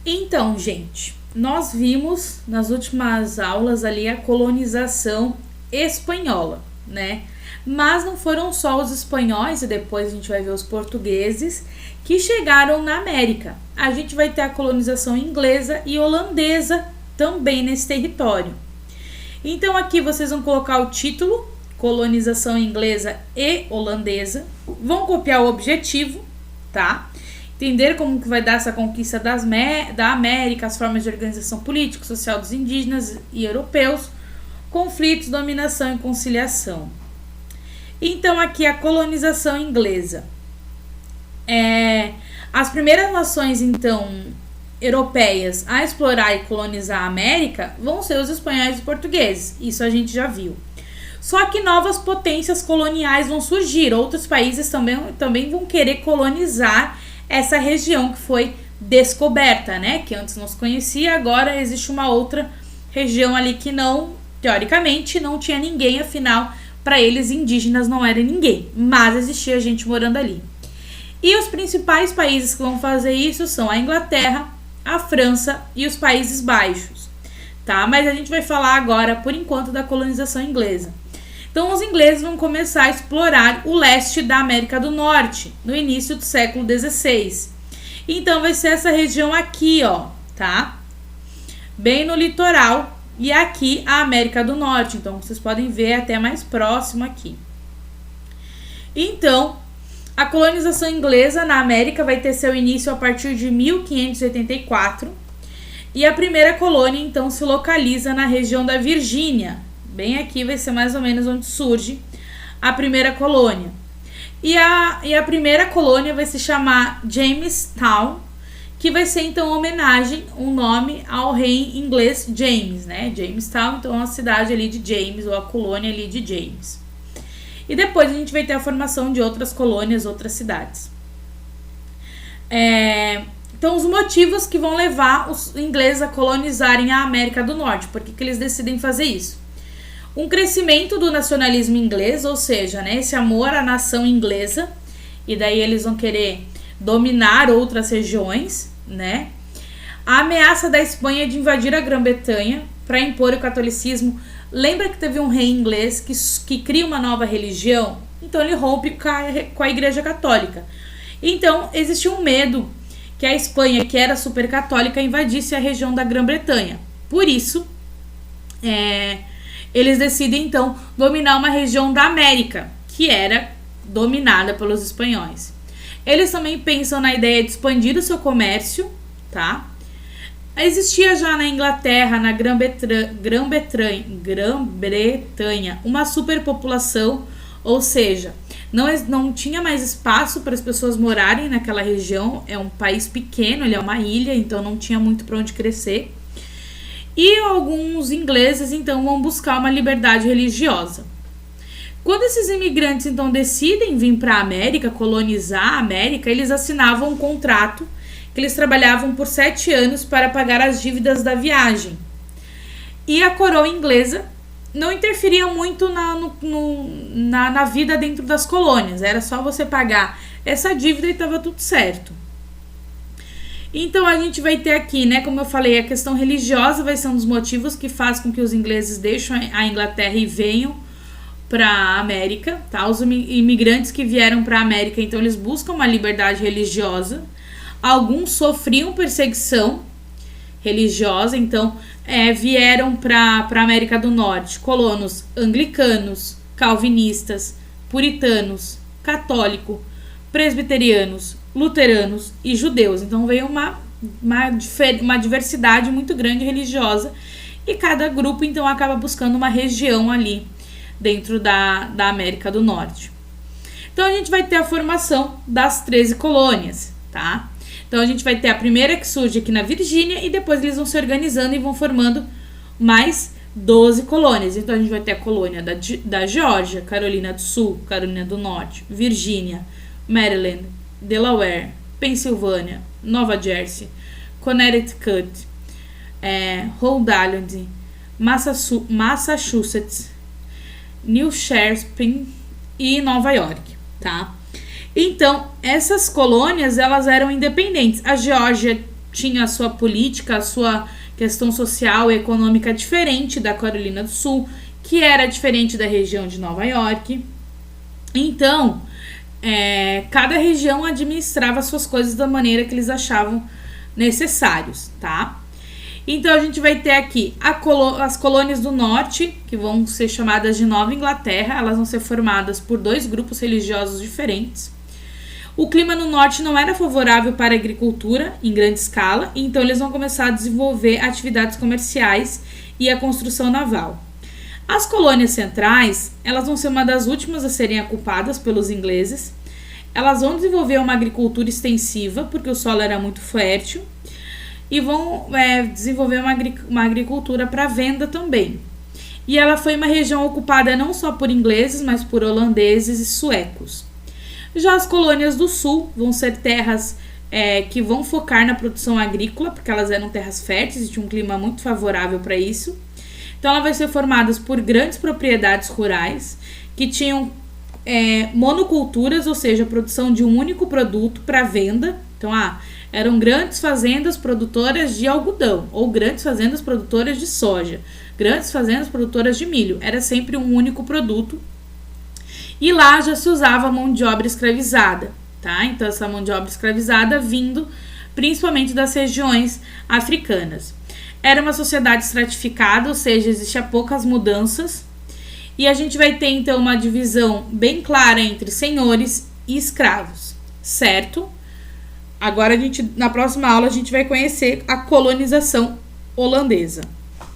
Então, gente, nós vimos nas últimas aulas ali a colonização espanhola, né? Mas não foram só os espanhóis, e depois a gente vai ver os portugueses, que chegaram na América. A gente vai ter a colonização inglesa e holandesa também nesse território. Então aqui vocês vão colocar o título, colonização inglesa e holandesa, vão copiar o objetivo, tá? Entender como que vai dar essa conquista da América, as formas de organização política, social dos indígenas e europeus, conflitos, dominação e conciliação. Então aqui a colonização inglesa. As primeiras nações, então, europeias a explorar e colonizar a América vão ser os espanhóis e portugueses. Isso a gente já viu. Só que novas potências coloniais vão surgir. Outros países também vão querer colonizar essa região que foi descoberta, né? Que antes não se conhecia, agora existe uma outra região ali que não, teoricamente, não tinha ninguém, afinal, para eles indígenas não era ninguém, mas existia gente morando ali. E os principais países que vão fazer isso são a Inglaterra, a França e os Países Baixos, tá? Mas a gente vai falar agora, por enquanto, da colonização inglesa. Então, os ingleses vão começar a explorar o leste da América do Norte, no início do século XVI. Então, vai ser essa região aqui, ó, tá? Bem no litoral, e aqui a América do Norte. Então, vocês podem ver até mais próximo aqui. Então, a colonização inglesa na América vai ter seu início a partir de 1584. E a primeira colônia, então, se localiza na região da Virgínia. Bem aqui vai ser mais ou menos onde surge a primeira colônia. E a primeira colônia vai se chamar Jamestown, que vai ser então homenagem, um nome ao rei inglês James, né? Jamestown, então a cidade ali de James, ou a colônia ali de James. E depois a gente vai ter a formação de outras colônias, outras cidades. Então, os motivos que vão levar os ingleses a colonizarem a América do Norte. Por que eles decidem fazer isso? Um crescimento do nacionalismo inglês, ou seja, né, esse amor à nação inglesa, e daí eles vão querer dominar outras regiões, né? A ameaça da Espanha de invadir a Grã-Bretanha para impor o catolicismo. Lembra que teve um rei inglês que cria uma nova religião? Então ele rompe com a Igreja Católica. Então existiu um medo que a Espanha, que era super católica, invadisse a região da Grã-Bretanha. Por isso, eles decidem então dominar uma região da América, que era dominada pelos espanhóis. Eles também pensam na ideia de expandir o seu comércio, tá? Existia já na Inglaterra, na Grã-Bretanha, uma superpopulação, ou seja, não tinha mais espaço para as pessoas morarem naquela região. É um país pequeno, ele é uma ilha, então não tinha muito para onde crescer. E alguns ingleses, então, vão buscar uma liberdade religiosa. Quando esses imigrantes, então, decidem vir para a América, colonizar a América, eles assinavam um contrato que eles trabalhavam por 7 anos para pagar as dívidas da viagem. E a coroa inglesa não interferia muito na vida dentro das colônias. Era só você pagar essa dívida e estava tudo certo. Então a gente vai ter aqui, né, como eu falei, a questão religiosa vai ser um dos motivos que faz com que os ingleses deixem a Inglaterra e venham para a América, tá? Os imigrantes que vieram para a América, então eles buscam uma liberdade religiosa. Alguns sofriam perseguição religiosa, então vieram para a América do Norte colonos anglicanos, calvinistas, puritanos, católicos, presbiterianos, luteranos e judeus. Então veio uma diversidade muito grande religiosa, e cada grupo então acaba buscando uma região ali dentro da América do Norte. Então a gente vai ter a formação das 13 colônias, tá? Então a gente vai ter a primeira que surge aqui na Virgínia, e depois eles vão se organizando e vão formando mais 12 colônias. Então a gente vai ter a colônia da Geórgia, Carolina do Sul, Carolina do Norte, Virgínia, Maryland, Delaware, Pensilvânia, Nova Jersey, Connecticut, Rhode Island, Massachusetts, New Hampshire e Nova York, tá? Então, essas colônias, elas eram independentes. A Geórgia tinha a sua política, a sua questão social e econômica diferente da Carolina do Sul, que era diferente da região de Nova York. Então, cada região administrava suas coisas da maneira que eles achavam necessários, tá? Então, a gente vai ter aqui as colônias do norte, que vão ser chamadas de Nova Inglaterra. Elas vão ser formadas por 2 grupos religiosos diferentes. O clima no norte não era favorável para a agricultura em grande escala, então eles vão começar a desenvolver atividades comerciais e a construção naval. As colônias centrais, elas vão ser uma das últimas a serem ocupadas pelos ingleses. Elas vão desenvolver uma agricultura extensiva, porque o solo era muito fértil, e vão desenvolver uma agricultura para venda também. E ela foi uma região ocupada não só por ingleses, mas por holandeses e suecos. Já as colônias do sul vão ser terras que vão focar na produção agrícola, porque elas eram terras férteis e tinham um clima muito favorável para isso. Então, ela vai ser formada por grandes propriedades rurais que tinham monoculturas, ou seja, a produção de um único produto para venda. Então, eram grandes fazendas produtoras de algodão ou grandes fazendas produtoras de soja, grandes fazendas produtoras de milho. Era sempre um único produto. E lá já se usava mão de obra escravizada, tá? Então, essa mão de obra escravizada vindo principalmente das regiões africanas. Era uma sociedade estratificada, ou seja, existia poucas mudanças. E a gente vai ter, então, uma divisão bem clara entre senhores e escravos, certo? Agora, na próxima aula, a gente vai conhecer a colonização holandesa.